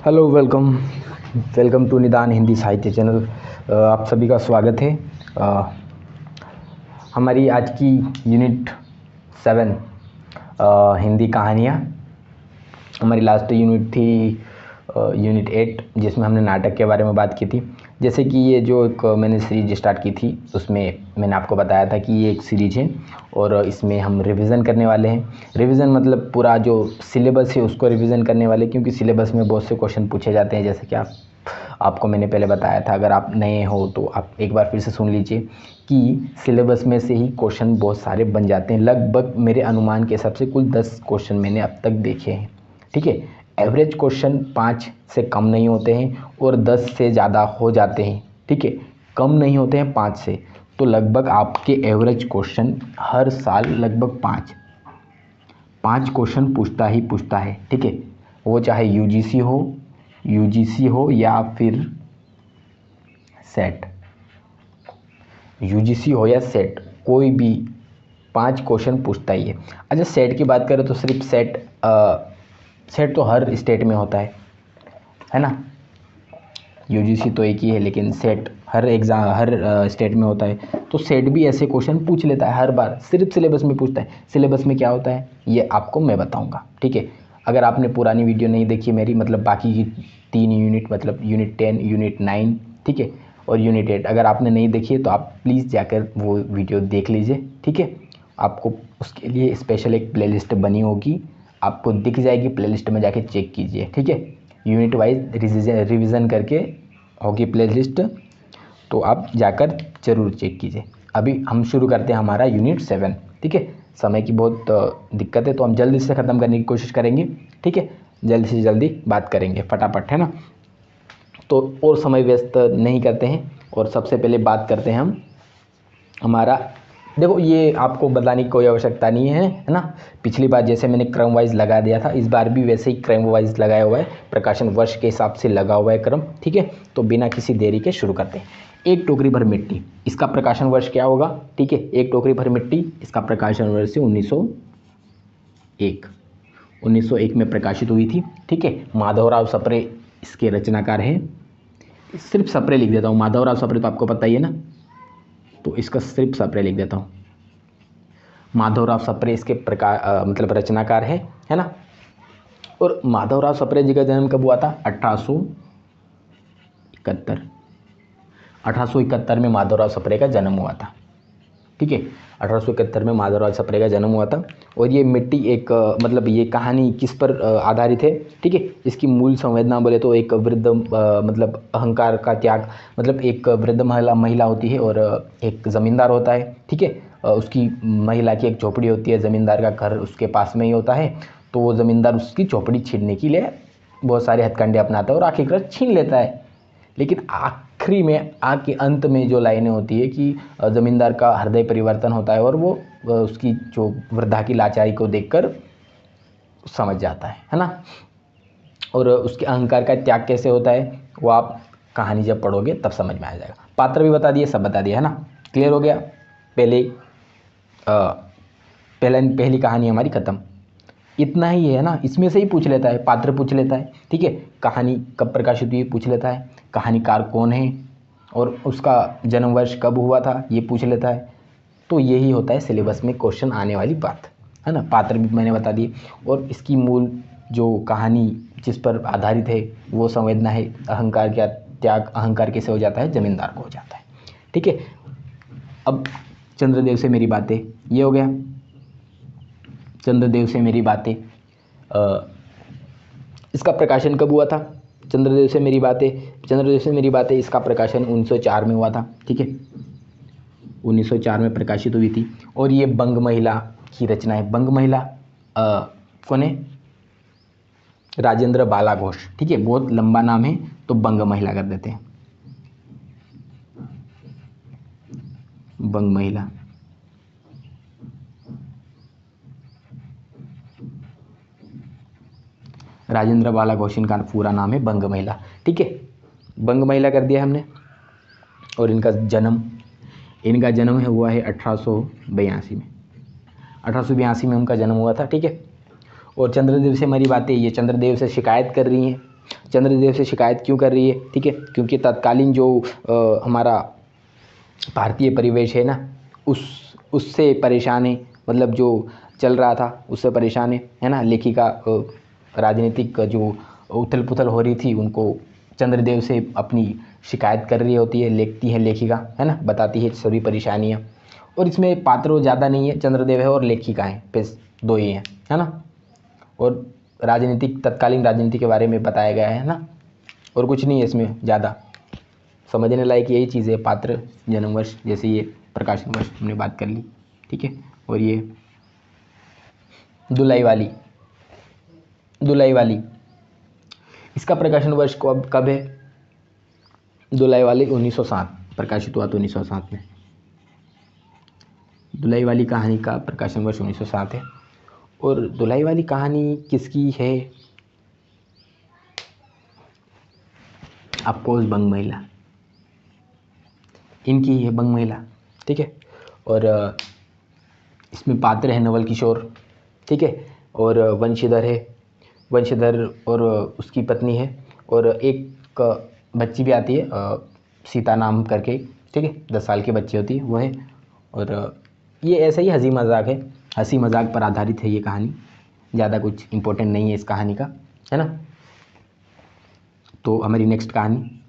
Hello, welcome welcome to निदान हिंदी साहित्य channel. आप सभी का स्वागत है। हमारी आज की यूनिट 7 हिंदी कहानियाँ। हमारी लास्ट यूनिट थी यूनिट 8, जिसमें हमने नाटक के बारे में बात की थी। जैसे कि ये जो एक मैंने सीरीज स्टार्ट की थी, उसमें मैंने आपको बताया था कि ये एक सीरीज है और इसमें हम रिवीजन करने वाले हैं। रिवीजन मतलब पूरा जो सिलेबस है उसको रिवीजन करने वाले, क्योंकि सिलेबस में बहुत से क्वेश्चन पूछे जाते हैं। जैसे कि आपको मैंने पहले बताया था, अगर आप नए हो तो आप एक बार फिर से सुन लीजिए कि सिलेबस में से ही क्वेश्चन बहुत सारे बन जाते हैं। लगभग मेरे अनुमान के हिसाब से कुल 10 क्वेश्चन मैंने अब तक देखे हैं। ठीक है, एवरेज क्वेश्चन 5 से कम नहीं होते हैं और 10 से ज़्यादा हो जाते हैं। ठीक है, कम नहीं होते हैं 5 से। तो लगभग आपके एवरेज क्वेश्चन हर साल लगभग 5 क्वेश्चन पूछता ही पूछता है। ठीक है, वो चाहे यूजीसी हो या फिर सेट, यूजीसी हो या सेट, कोई भी 5 क्वेश्चन पूछता ही है। अच्छा, सेट की बात करें तो सिर्फ सेट तो हर स्टेट में होता है ना। यूजीसी तो एक ही है, लेकिन सेट हर स्टेट में होता है। तो सेट भी ऐसे क्वेश्चन पूछ लेता है हर बार, सिर्फ सिलेबस में पूछता है। सिलेबस में क्या होता है ये आपको मैं बताऊंगा। ठीक है, अगर आपने पुरानी वीडियो नहीं देखी मेरी, मतलब बाकी की 3 यूनिट, मतलब यूनिट 10, यूनिट 9, ठीक है, और यूनिट 8, अगर आपने नहीं देखी है तो आप प्लीज़ जाकर वो वीडियो देख लीजिए। ठीक है, आपको उसके लिए स्पेशल एक प्लेलिस्ट बनी होगी, आपको दिख जाएगी, प्लेलिस्ट में जाके चेक कीजिए। ठीक है, यूनिट वाइज रिवीजन करके होगी प्लेलिस्ट, तो आप जाकर ज़रूर चेक कीजिए। अभी हम शुरू करते हैं हमारा यूनिट 7। ठीक है, समय की बहुत दिक्कत है तो हम जल्दी से ख़त्म करने की कोशिश करेंगे। ठीक है, जल्दी से जल्दी बात करेंगे फटाफट, है ना। तो और समय व्यस्त नहीं करते हैं और सबसे पहले बात करते हैं हम हमारा। देखो, ये आपको बताने की कोई आवश्यकता नहीं है ना। पिछली बार जैसे मैंने क्रम वाइज लगा दिया था, इस बार भी वैसे ही क्रम वाइज लगाया हुआ है, प्रकाशन वर्ष के हिसाब से लगा हुआ है क्रम। ठीक है, तो बिना किसी देरी के शुरू करते हैं। एक टोकरी भर मिट्टी, इसका प्रकाशन वर्ष क्या होगा? ठीक है, एक टोकरी भर मिट्टी, इसका प्रकाशन वर्ष 1901 में प्रकाशित हुई थी। ठीक है, माधवराव सप्रे इसके रचनाकार हैं। सिर्फ सप्रे लिख देता हूँ, माधवराव सप्रे तो आपको पता ही है ना, तो इसका सिर्फ सप्रे लिख देता हूँ। माधवराव सप्रे इसके मतलब रचनाकार है ना। और माधवराव सप्रे जी का जन्म कब हुआ था? 1871 में माधवराव सप्रे का जन्म हुआ था। ठीक है, 1871 में माधवराव सप्रे का जन्म हुआ था। और ये मिट्टी एक मतलब ये कहानी किस पर आधारित है? ठीक है, इसकी मूल संवेदना बोले तो एक वृद्ध मतलब अहंकार का त्याग, मतलब एक वृद्ध महिला होती है और एक ज़मींदार होता है। ठीक है, उसकी महिला की एक झोपड़ी होती है, ज़मींदार का घर उसके पास में ही होता है। तो वो ज़मींदार उसकी झोपड़ी छीनने के लिए बहुत सारे हथकंडे अपनाता है और आखिरकार छीन लेता है। लेकिन आखिरी में आके अंत में जो लाइनें होती है कि ज़मींदार का हृदय परिवर्तन होता है और वो उसकी जो वृद्धा की लाचारी को देखकर समझ जाता है ना। और उसके अहंकार का त्याग कैसे होता है वो आप कहानी जब पढ़ोगे तब समझ में आ जाएगा। पात्र भी बता दिए, सब बता दिया, है ना। क्लियर हो गया? पहली कहानी हमारी ख़त्म। इतना ही है ना, इसमें से ही पूछ लेता है, पात्र पूछ लेता है। ठीक है, कहानी कब प्रकाशित हुई पूछ लेता है, कहानीकार कौन है और उसका जन्म वर्ष कब हुआ था ये पूछ लेता है। तो यही होता है सिलेबस में क्वेश्चन आने वाली बात, है ना। पात्र भी मैंने बता दिए और इसकी मूल जो कहानी जिस पर आधारित है वो संवेदना है अहंकार का त्याग। अहंकार कैसे हो जाता है? ज़मींदार को हो जाता है। ठीक है, अब चंद्रदेव से मेरी बातें, ये हो गया। चंद्रदेव से मेरी बातें, इसका प्रकाशन कब हुआ था? चंद्रदेव से मेरी बातें इसका प्रकाशन 1904 में हुआ था। ठीक है, 1904 में प्रकाशित हुई थी। और ये बंग महिला की रचना है। बंग महिला कौन है? राजेंद्र बाला घोष। ठीक है, बहुत लंबा नाम है तो बंग महिला कर देते हैं। बंग महिला, राजेंद्र बाला घोष इनका पूरा नाम है, बंग महिला। ठीक है, बंग महिला कर दिया हमने। और इनका जन्म हुआ है 1882 में। 1882 में उनका जन्म हुआ था। ठीक है, और चंद्रदेव से मेरी बातें, ये चंद्रदेव से शिकायत कर रही हैं चंद्रदेव से शिकायत क्यों कर रही है, ठीक है, क्योंकि तत्कालीन जो हमारा भारतीय परिवेश है ना, उससे परेशान है, मतलब जो चल रहा था उससे परेशान है ना। लेखिका राजनीतिक जो उथल पुथल हो रही थी उनको चंद्रदेव से अपनी शिकायत कर रही होती है, लिखती है लेखिका, है ना, बताती है सभी परेशानियाँ। और इसमें पात्र ज़्यादा नहीं है, चंद्रदेव है और लेखिका है, बस दो ही हैं, है ना। और राजनीतिक, तत्कालीन राजनीति के बारे में बताया गया है ना, और कुछ नहीं है इसमें ज़्यादा। समझने लायक यही चीज़ है, पात्र, जन्म वर्ष, जैसे ये प्रकाशन वर्ष हमने बात कर ली, ठीक है। और ये दुलाई वाली इसका प्रकाशन वर्ष कब है? दुलाई वाली 1907 प्रकाशित हुआ था, 1907 में। दुलाई वाली कहानी का प्रकाशन वर्ष 1907 है। और दुलाई वाली कहानी किसकी है? अफकोर्स बंग महिला, इनकी ही है, बंग महिला, ठीक है। और इसमें पात्र है नवल किशोर, ठीक है, और वंशीधर और उसकी पत्नी है, और एक बच्ची भी आती है सीता नाम करके, ठीक है, 10 साल की बच्ची होती है वो है। और ये ऐसा ही हंसी मजाक है, हंसी मजाक पर आधारित है ये कहानी, ज़्यादा कुछ इम्पोर्टेंट नहीं है इस कहानी का, है ना। तो हमारी नेक्स्ट कहानी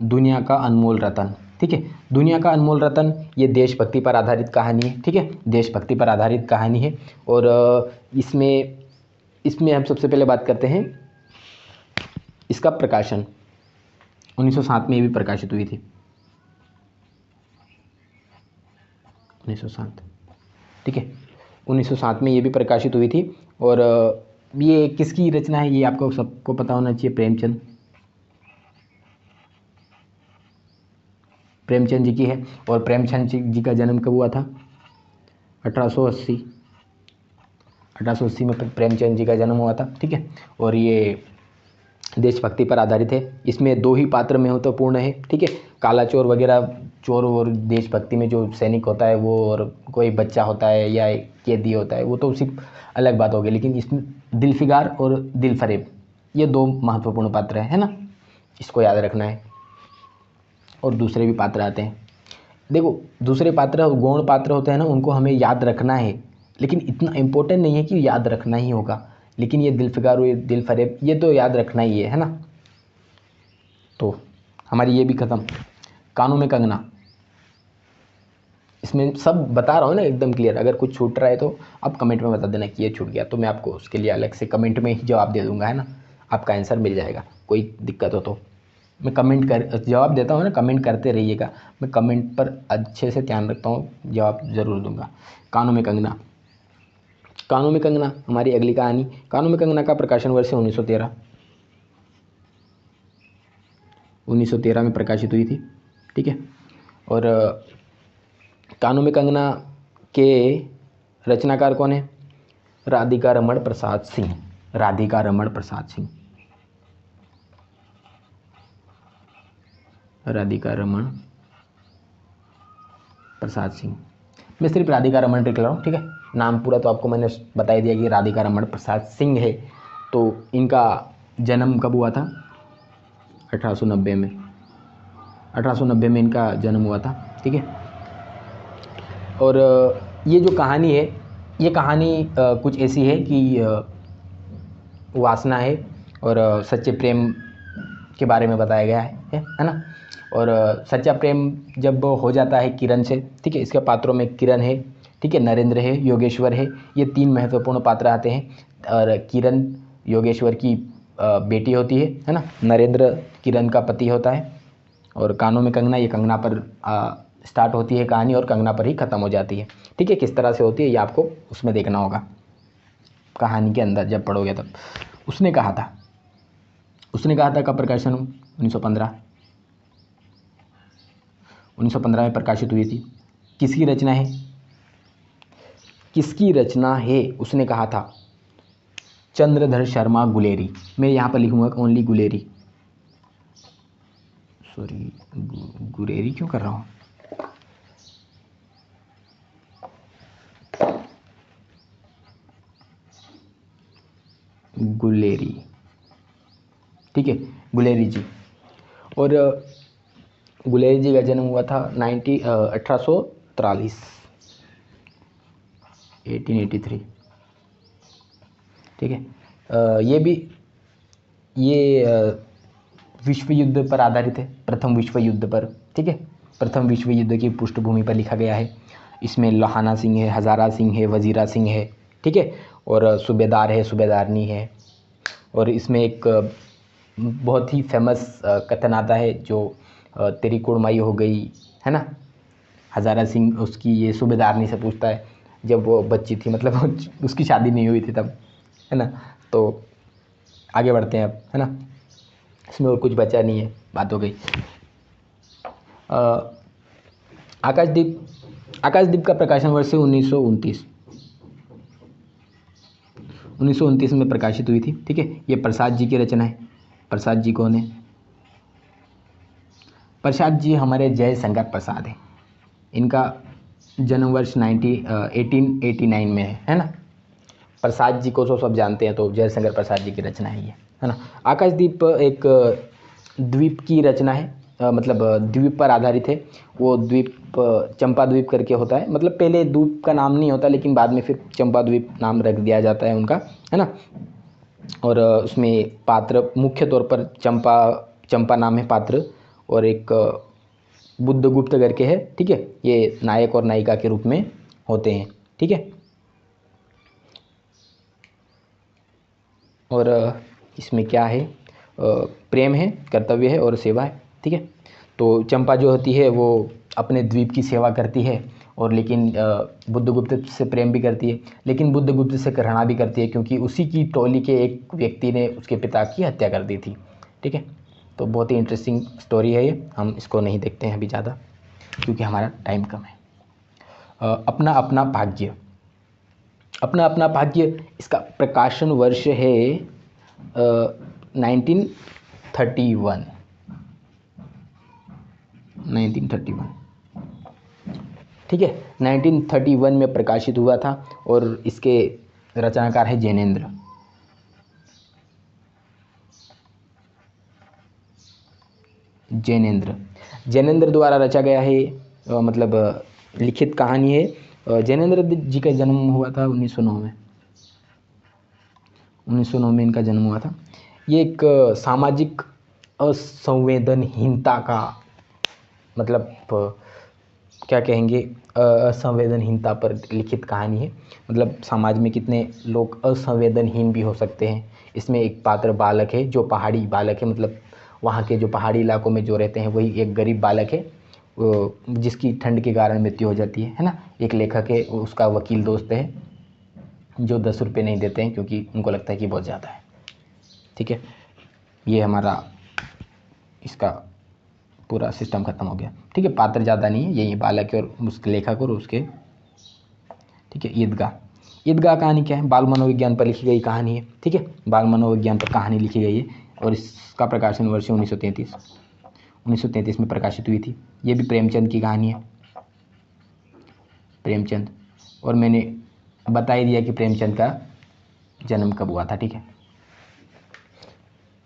दुनिया का अनमोल रतन, ठीक है। दुनिया का अनमोल रतन ये देशभक्ति पर आधारित कहानी है, ठीक है, देशभक्ति पर आधारित कहानी है। और इसमें हम सबसे पहले बात करते हैं इसका प्रकाशन 1907 में ये भी प्रकाशित हुई थी, 1907, ठीक है, 1907 में ये भी प्रकाशित हुई थी। और ये किसकी रचना है, ये आपको सबको पता होना चाहिए, प्रेमचंद जी की है। और प्रेमचंद जी का जन्म कब हुआ था? 1880 में प्रेमचंद जी का जन्म हुआ था, ठीक है। और ये देशभक्ति पर आधारित है। इसमें दो ही पात्र महत्वपूर्ण है, ठीक है, काला चोर वगैरह, चोर और देशभक्ति में जो सैनिक होता है वो, और कोई बच्चा होता है या कैदी होता है वो तो उसी अलग बात होगी। लेकिन इसमें दिलफिगार और दिलफरेब ये दो महत्वपूर्ण पात्र है ना, इसको याद रखना है। और दूसरे भी पात्र आते हैं, देखो दूसरे पात्र गौण पात्र होते हैं ना, उनको हमें याद रखना है, लेकिन इतना इम्पोर्टेंट नहीं है कि याद रखना ही होगा। लेकिन ये दिलफिगार और ये दिलफरेब ये तो याद रखना ही है ना। तो हमारी ये भी ख़त्म। कानों में कंगना, इसमें सब बता रहा हूँ ना एकदम क्लियर। अगर कुछ छूट रहा है तो आप कमेंट में बता देना कि ये छूट गया, तो मैं आपको उसके लिए अलग से कमेंट में ही जवाब दे दूंगा, है ना, आपका आंसर मिल जाएगा। कोई दिक्कत हो तो मैं कमेंट कर जवाब देता हूँ ना, कमेंट करते रहिएगा, मैं कमेंट पर अच्छे से ध्यान रखता हूँ, जवाब ज़रूर दूंगा। कानों में कंगना, कानों में कंगना हमारी अगली कहानी। कानों में कंगना का प्रकाशन वर्ष है 1913, 1913 में प्रकाशित हुई थी, ठीक है। और कानों में कंगना के रचनाकार कौन है? राधिका रमण प्रसाद सिंह, राधिका रमण प्रसाद सिंह, राधिका रमण प्रसाद सिंह। मैं सिर्फ राधिका रमण लिख रहा हूँ, ठीक है, नाम पूरा तो आपको मैंने बता ही दिया कि राधिका रमण प्रसाद सिंह है। तो इनका जन्म कब हुआ था? 1890 में, 1890 में इनका जन्म हुआ था, ठीक है। और ये जो कहानी है, ये कहानी कुछ ऐसी है कि वासना है और सच्चे प्रेम के बारे में बताया गया है ना। और सच्चा प्रेम जब हो जाता है किरण से, ठीक है, इसके पात्रों में किरण है, ठीक है, नरेंद्र है, योगेश्वर है, ये 3 महत्वपूर्ण पात्र आते हैं। और किरण योगेश्वर की बेटी होती है ना, नरेंद्र किरण का पति होता है। और कानों में कंगना, ये कंगना पर स्टार्ट होती है कहानी और कंगना पर ही ख़त्म हो जाती है, ठीक है। किस तरह से होती है ये आपको उसमें देखना होगा, कहानी के अंदर जब पढ़ोगे तब। उसने कहा था कब प्रकाशन? 1915, 1915 में प्रकाशित हुई थी। किसकी रचना है? किसकी रचना है? उसने कहा था चंद्रधर शर्मा गुलेरी। मैं यहाँ पर लिखूंगा ओनली गुलेरी, सॉरी गुरेरी क्यों कर रहा हूँ, गुलेरी, ठीक है, गुलेरी जी। और गुलेरी जी का जन्म हुआ था 1843, 1883, ठीक है। ये विश्व युद्ध पर आधारित है, प्रथम विश्व युद्ध पर, ठीक है। प्रथम विश्व युद्ध की पृष्ठभूमि पर लिखा गया है। इसमें लोहाना सिंह है, हज़ारा सिंह है, वजीरा सिंह है, ठीक है, और सूबेदार है, सूबेदारनी है। और इसमें एक बहुत ही फेमस कथन आता है जो तेरी कुड़माई हो गई, है ना। हज़ारा सिंह उसकी ये सूबेदारनी से पूछता है जब वो बच्ची थी, मतलब उसकी शादी नहीं हुई थी तब, है ना। तो आगे बढ़ते हैं अब, है ना। इसमें और कुछ बचा नहीं है, बात हो गई। आकाशदीप का प्रकाशन वर्ष है 1929 में प्रकाशित हुई थी, ठीक है। ये प्रसाद जी की रचना है। प्रसाद जी कौन है? प्रसाद जी हमारे जयशंकर प्रसाद हैं। इनका जन्म वर्ष 1889 में है ना। प्रसाद जी को तो सब जानते हैं, तो जयशंकर प्रसाद जी की रचना है ये, है ना। आकाशदीप एक द्वीप की रचना है, मतलब द्वीप पर आधारित है। वो द्वीप चंपा द्वीप करके होता है, मतलब पहले द्वीप का नाम नहीं होता, लेकिन बाद में फिर चंपा द्वीप नाम रख दिया जाता है उनका, है ना। और उसमें पात्र मुख्य तौर पर चंपा नाम है पात्र, और एक बुद्धगुप्त करके है, ठीक है। ये नायक और नायिका के रूप में होते हैं, ठीक है। और इसमें क्या है, प्रेम है, कर्तव्य है और सेवा है, ठीक है। तो चंपा जो होती है वो अपने द्वीप की सेवा करती है, और लेकिन बुद्धगुप्त से प्रेम भी करती है, लेकिन बुद्धगुप्त से घृणा भी करती है, क्योंकि उसी की टोली के एक व्यक्ति ने उसके पिता की हत्या कर दी थी, ठीक है। तो बहुत ही इंटरेस्टिंग स्टोरी है ये, हम इसको नहीं देखते हैं अभी ज़्यादा क्योंकि हमारा टाइम कम है। अपना अपना भाग्य। अपना अपना भाग्य, इसका प्रकाशन वर्ष है 1931। ठीक है, 1931 में प्रकाशित हुआ था, और इसके रचनाकार है जैनेन्द्र। जैनेन्द्र द्वारा रचा गया है, मतलब लिखित कहानी है। जैनेन्द्र जी का जन्म हुआ था 1909 में। 1909 में इनका जन्म हुआ था। ये एक सामाजिक असंवेदनहीनता का, मतलब क्या कहेंगे, असंवेदनहीनता पर लिखित कहानी है। मतलब समाज में कितने लोग असंवेदनहीन भी हो सकते हैं। इसमें एक पात्र बालक है जो पहाड़ी बालक है, मतलब वहाँ के जो पहाड़ी इलाकों में जो रहते हैं वही एक गरीब बालक है, जिसकी ठंड के कारण मृत्यु हो जाती है ना। एक लेखक है, उसका वकील दोस्त है, जो 10 रुपये नहीं देते हैं क्योंकि उनको लगता है कि बहुत ज़्यादा है, ठीक है। ये हमारा इसका पूरा सिस्टम ख़त्म हो गया, ठीक है। पात्र ज़्यादा नहीं है, यही बालक है और उसके लेखक और उसके, ठीक है। ईदगाह कहानी क्या है? बाल मनोविज्ञान पर लिखी गई कहानी है, ठीक है। बाल मनोविज्ञान पर कहानी लिखी गई है, और इसका प्रकाशन वर्ष 1933 में प्रकाशित हुई थी। ये भी प्रेमचंद की कहानी है, प्रेमचंद। और मैंने बता ही दिया कि प्रेमचंद का जन्म कब हुआ था, ठीक है।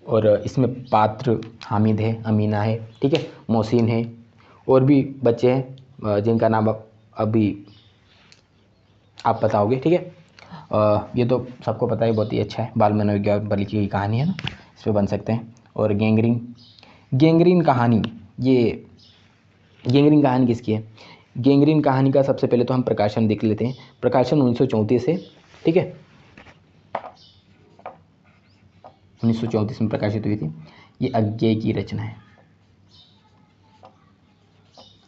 और इसमें पात्र हामिद है, अमीना है, ठीक है, मोहसिन है, और भी बच्चे हैं जिनका नाम अभी आप बताओगे, ठीक है। ये तो सबको पता है, बहुत ही अच्छा है। बाल मनोविज्ञान पर लिखी गई कहानी है ना, इस पर बन सकते हैं। और गैंग्रीन कहानी, ये गैंग्रीन कहानी किसकी है? गैंग्रीन कहानी का सबसे पहले तो हम प्रकाशन देख लेते हैं। प्रकाशन 1934 है, ठीक है, 1934 में प्रकाशित हुई थी। ये अज्ञेय की रचना है।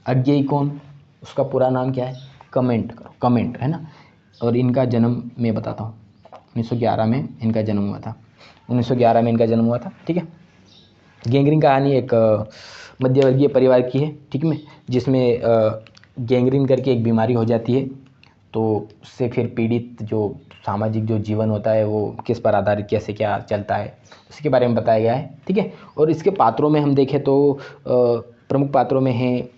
अज्ञेय कौन? उसका पूरा नाम क्या है? कमेंट करो, कमेंट, है ना। और इनका जन्म मैं बताता हूँ, 1911 में इनका जन्म हुआ था। 1911 में इनका जन्म हुआ था, ठीक है। गैंग्रीन कहानी एक मध्यवर्गीय परिवार की है, ठीक है, जिसमें गैंग्रीन करके एक बीमारी हो जाती है। तो उससे फिर पीड़ित जो सामाजिक जो जीवन होता है वो किस पर आधारित, कैसे क्या चलता है, उसके बारे में बताया गया है, ठीक है। और इसके पात्रों में हम देखें तो प्रमुख पात्रों में हैं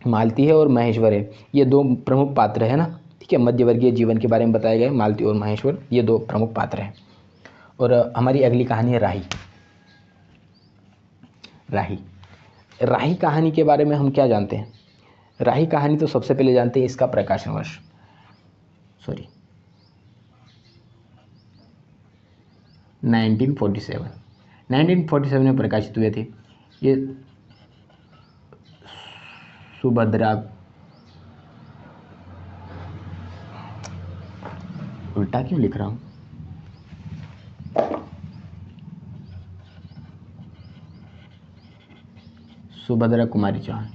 मालती है और महेश्वर है। ये दो प्रमुख पात्र है ना, ठीक है। मध्यवर्गीय जीवन के बारे में बताया गया है, मालती और महेश्वर, ये दो प्रमुख पात्र हैं। और हमारी अगली कहानी है राही। राही राही कहानी के बारे में हम क्या जानते हैं? राही कहानी तो सबसे पहले जानते हैं इसका प्रकाशन वर्ष, 1947 में प्रकाशित हुए थे। ये सुभद्रा, उल्टा क्यों लिख रहा हूँ, सुभद्रा कुमारी चौहान।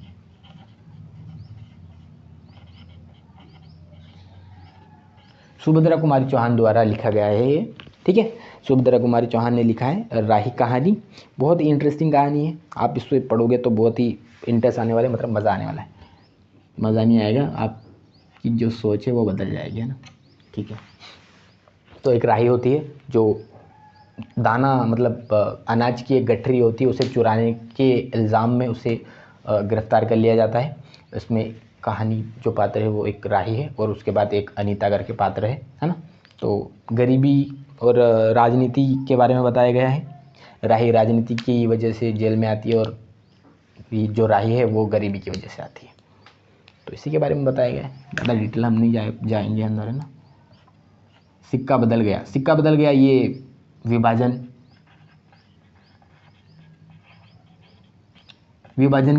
सुभद्रा कुमारी चौहान द्वारा लिखा गया है ये, ठीक है। सुभद्रा कुमारी चौहान ने लिखा है राही कहानी। बहुत ही इंटरेस्टिंग कहानी है, आप इसको पढ़ोगे तो बहुत ही इंटरेस्ट आने वाला है, मतलब मज़ा आने वाला है। मज़ा नहीं आएगा, आपकी जो सोच है वो बदल जाएगी, है ना, ठीक है। तो एक राही होती है जो दाना, मतलब अनाज की एक गठरी होती है, उसे चुराने के इल्ज़ाम में उसे गिरफ्तार कर लिया जाता है। इसमें कहानी जो पात्र है वो एक राही है और उसके बाद एक अनीता करके पात्र है ना। तो गरीबी और राजनीति के बारे में बताया गया है। राही राजनीति की वजह से जेल में आती है और ये जो राही है वो गरीबी की वजह से आती है। तो इसी के बारे में बताया गया है, ज़्यादा डिटेल हम नहीं जाएंगे अंदर, है ना। सिक्का बदल गया, सिक्का बदल गया, ये विभाजन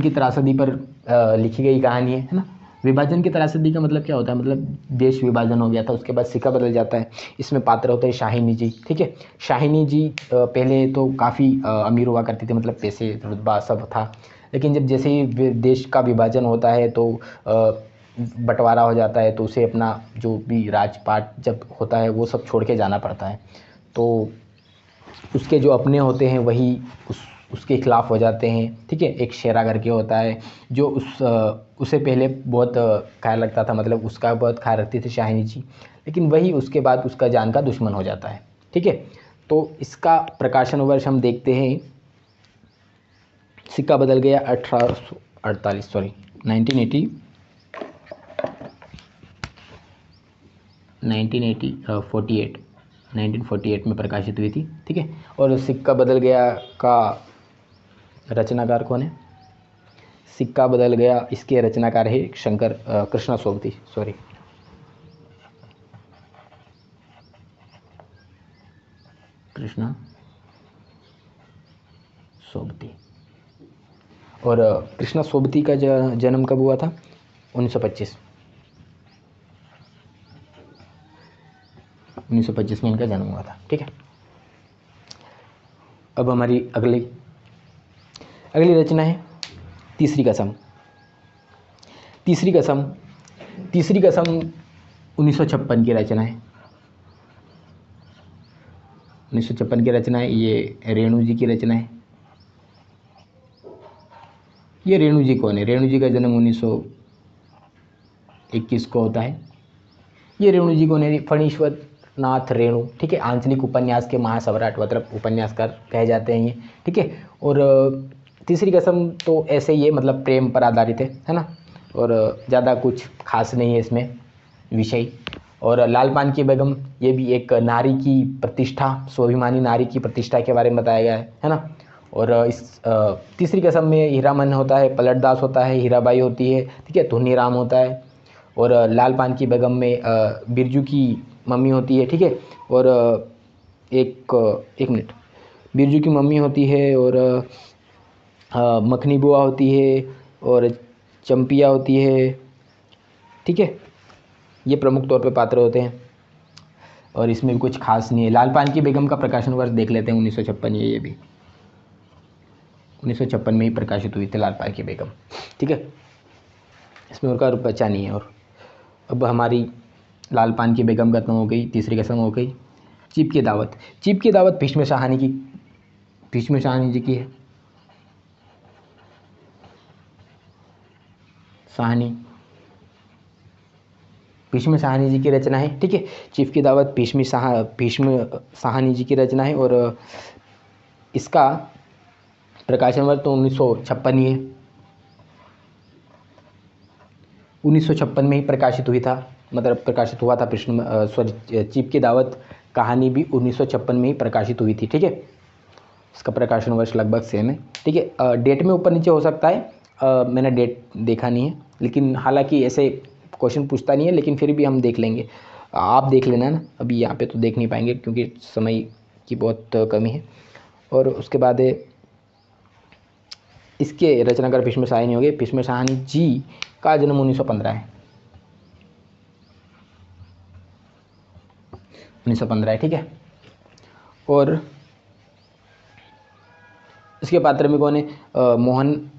की त्रासदी पर लिखी गई कहानी है ना। विभाजन की त्रासदी का मतलब क्या होता है, मतलब देश विभाजन हो गया था, उसके बाद सिक्का बदल जाता है। इसमें पात्र होते हैं शाहिनी जी, ठीक है। शाहिनी जी पहले तो काफ़ी अमीर हुआ करती थी, मतलब पैसे रुतबा सब था, लेकिन जब जैसे ही देश का विभाजन होता है तो बंटवारा हो जाता है, तो उसे अपना जो भी राजपाट जब होता है वो सब छोड़ के जाना पड़ता है। तो उसके जो अपने होते हैं वही उसके खिलाफ़ हो जाते हैं, ठीक है। एक शेरा करके होता है जो उसे पहले बहुत ख्याल रखता था, मतलब उसका बहुत ख्याल रखती थी शाहिनी जी, लेकिन वही उसके बाद उसका जान का दुश्मन हो जाता है, ठीक है। तो इसका प्रकाशन वर्ष हम देखते हैं, सिक्का बदल गया 1948 में प्रकाशित हुई थी, ठीक है। और सिक्का बदल गया का रचनाकार कौन है? सिक्का बदल गया इसके रचनाकार है कृष्णा सोबती। और कृष्णा सोबती का जन्म कब हुआ था? 1925 में इनका जन्म हुआ था, ठीक है। अब हमारी अगली रचना है तीसरी कसम। तीसरी कसम 1956 की रचना है। 1956 की रचना है, ये रेणु जी की रचना है। ये रेणु जी कौन है? रेणु जी का जन्म 1921 को होता है। ये रेणु जी कौन है? फणीश्वर नाथ रेणु, ठीक है। आंचलिक उपन्यास के महासम्राट, मतलब उपन्यासकार कहे जाते हैं ये, ठीक है। और तीसरी कसम तो ऐसे ही है, मतलब प्रेम पर आधारित है ना, और ज़्यादा कुछ खास नहीं है इसमें विषय। और लाल पान की बेगम, ये भी एक नारी की प्रतिष्ठा, स्वाभिमानी नारी की प्रतिष्ठा के बारे में बताया गया है ना। और इस तीसरी कसम में हीरामन होता है, पलटदास होता है, हीराबाई होती है, ठीक है, धुनीराम होता है। और लाल पान की बेगम में बिरजू की मम्मी होती है, ठीक है। और एक मिनट, बिरजू की मम्मी होती है, और मखनी बुआ होती है, और चंपिया होती है, ठीक है। ये प्रमुख तौर पे पात्र होते हैं और इसमें भी कुछ खास नहीं है। लाल पान की बेगम का प्रकाशन वर्ष देख लेते हैं, 1956 ये भी 1956 में ही प्रकाशित हुई थी लाल पान की बेगम, ठीक है। इसमें उनका बच्चा नहीं है। और अब हमारी लाल पान की बेगम खत्म हो गई, तीसरी कसम हो गई। चीप की दावत भीष्म शाहानी जी की है। भीष्म शाहानी जी की रचना है, ठीक है। चीफ की दावत भीष्म शाहानी जी की रचना है। और इसका प्रकाशन वर्ष तो 1956 ही है, 1956 में ही प्रकाशित हुई था, मतलब प्रकाशित हुआ था चीफ की दावत कहानी भी 1956 में ही प्रकाशित हुई थी। ठीक है, इसका प्रकाशन वर्ष लगभग सेम है। ठीक है, डेट में ऊपर नीचे हो सकता है, मैंने डेट देखा नहीं है, लेकिन हालांकि ऐसे क्वेश्चन पूछता नहीं है, लेकिन फिर भी हम देख लेंगे, आप देख लेना ना। अभी यहाँ पे तो देख नहीं पाएंगे क्योंकि समय की बहुत कमी है। और उसके बाद इसके रचनाकार भीष्म साहनी हो गए। भीष्म साहनी जी का जन्म 1915 है, 1915 है। ठीक है, और इसके पात्र में कौन है? मोहन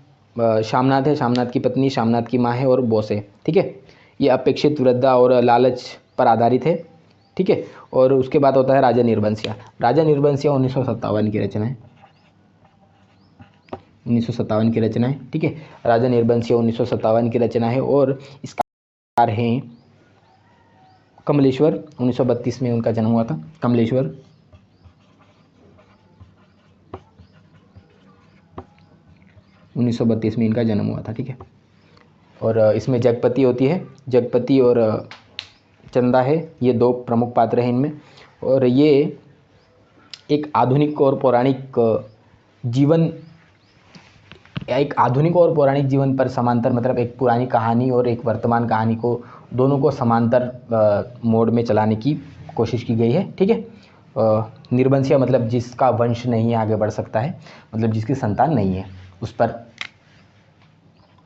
शामनाथ है, शामनाथ की पत्नी, शामनाथ की माँ है और बॉस है। ठीक है, ये अपेक्षित वृद्धा और लालच पर आधारित है। ठीक है, और उसके बाद होता है राजा निर्बंसिया। राजा निर्बंसिया 1957 की रचना है, 1957 की रचना है। ठीक है, राजा निर्बंसिया 1957 की रचना है। और इसका हैं कमलेश्वर, 1932 में उनका जन्म हुआ था, कमलेश्वर। 1932 में इनका जन्म हुआ था। ठीक है, और इसमें जगपति होती है, जगपति और चंदा है, ये दो प्रमुख पात्र हैं इनमें। और ये एक आधुनिक और पौराणिक जीवन, एक आधुनिक और पौराणिक जीवन पर समांतर, मतलब एक पुरानी कहानी और एक वर्तमान कहानी को, दोनों को समांतर मोड में चलाने की कोशिश की गई है। ठीक है, निर्बंसिया मतलब जिसका वंश नहीं आगे बढ़ सकता है, मतलब जिसकी संतान नहीं है, उस पर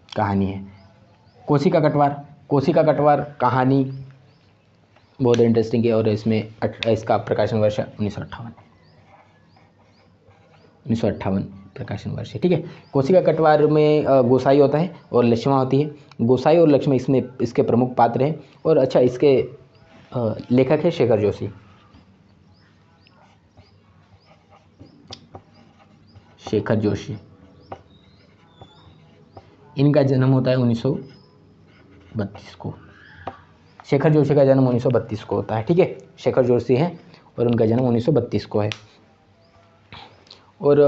कहानी है। कोशिका कटवार, कोशिका कटवार कहानी बहुत इंटरेस्टिंग है, और इसमें इसका प्रकाशन वर्ष 1958 प्रकाशन वर्ष है। ठीक है, कोशिका कटवार में गोसाई होता है और लक्ष्मा होती है। गोसाई और लक्ष्मा इसमें इसके प्रमुख पात्र हैं। और अच्छा, इसके लेखक है शेखर जोशी। शेखर जोशी, इनका जन्म होता है 1932 को। शेखर जोशी का जन्म 1932 को होता है। ठीक है, शेखर जोशी हैं और उनका जन्म 1932 को है। और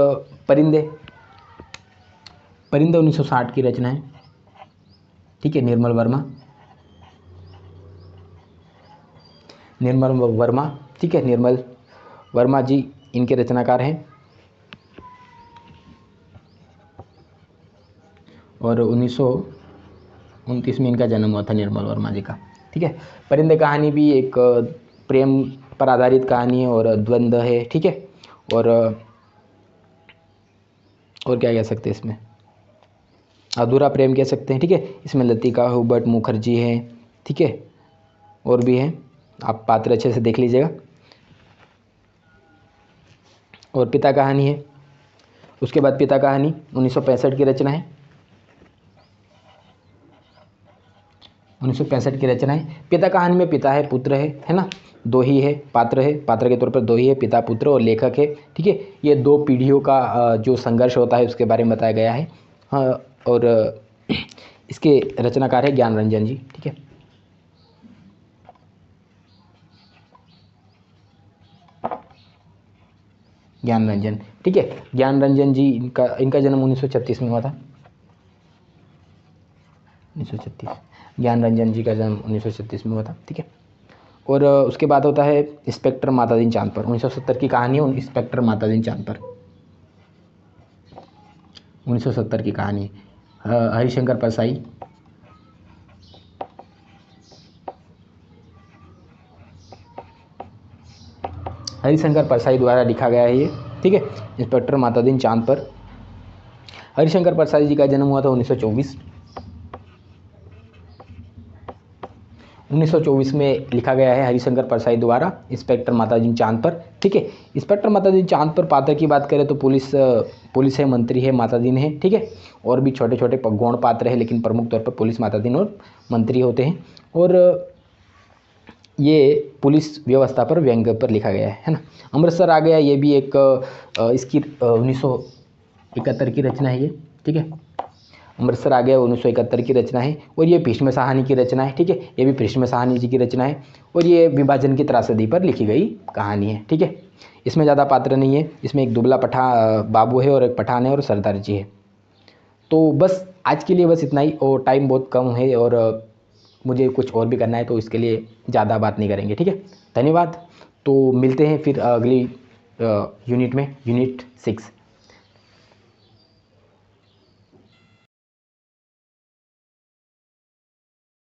परिंदे, परिंदे 1960 की रचना है। ठीक है, निर्मल वर्मा, निर्मल वर्मा। ठीक है, निर्मल वर्मा जी इनके रचनाकार हैं। और 1929 में इनका जन्म हुआ था निर्मल वर्मा जी का। ठीक है, परिंदे कहानी भी एक प्रेम पर आधारित कहानी है और द्वंद्व है। ठीक है, और क्या कह सकते हैं इसमें, अधूरा प्रेम कह सकते हैं। ठीक है, इसमें लतिका हुबर्ट मुखर्जी है। ठीक है, और भी हैं, आप पात्र अच्छे से देख लीजिएगा। और पिता कहानी है, उसके बाद पिता कहानी 1965 की रचना है, 1965 की रचना है। पिता कहानी में पिता है, पुत्र है ना, दो ही है, पात्र के तौर पर दो ही है, पिता पुत्र और लेखक है। ठीक है, ये दो पीढ़ियों का जो संघर्ष होता है उसके बारे में बताया गया है। हाँ, और इसके रचनाकार है ज्ञान रंजन जी। ठीक है, ज्ञान रंजन। ठीक है, ज्ञान रंजन जी इनका जन्म 1936 में हुआ था, 1936। ज्ञान रंजन जी का जन्म 1936 में हुआ था। ठीक है, और उसके बाद होता है इंस्पेक्टर मातादीन चांद पर, 1970 की कहानी है इंस्पेक्टर मातादीन चांद पर, 1970 की कहानी। हरिशंकर परसाई, हरिशंकर परसाई द्वारा लिखा गया है ये। ठीक है, इंस्पेक्टर मातादीन चांद पर। हरिशंकर परसाई जी का जन्म हुआ था 1924, 1924 में लिखा गया है हरिशंकर परसाई द्वारा इंस्पेक्टर मातादीन चांद पर। ठीक है, इंस्पेक्टर मातादीन चांद पर पात्र की बात करें तो पुलिस है, मंत्री है, मातादीन है। ठीक है, और भी छोटे छोटे गौण पात्र है, लेकिन प्रमुख तौर पर पुलिस, मातादीन और मंत्री होते हैं। और ये पुलिस व्यवस्था पर व्यंग्य पर लिखा गया है ना। अमृतसर आ गया, ये भी एक इसकी 1971 की रचना है ये। ठीक है, अमृतसर आ गया 1971 की रचना है। और ये भीष्म साहनी की रचना है। ठीक है, ये भी भीष्म साहनी जी की रचना है। और ये विभाजन की त्रासदी पर लिखी गई कहानी है। ठीक है, इसमें ज़्यादा पात्र नहीं है, इसमें एक दुबला बाबू है और एक पठान है और सरदार जी है। तो बस आज के लिए बस इतना ही, और टाइम बहुत कम है और मुझे कुछ और भी करना है, तो इसके लिए ज़्यादा बात नहीं करेंगे। ठीक है, धन्यवाद। तो मिलते हैं फिर अगली यूनिट में, यूनिट 6।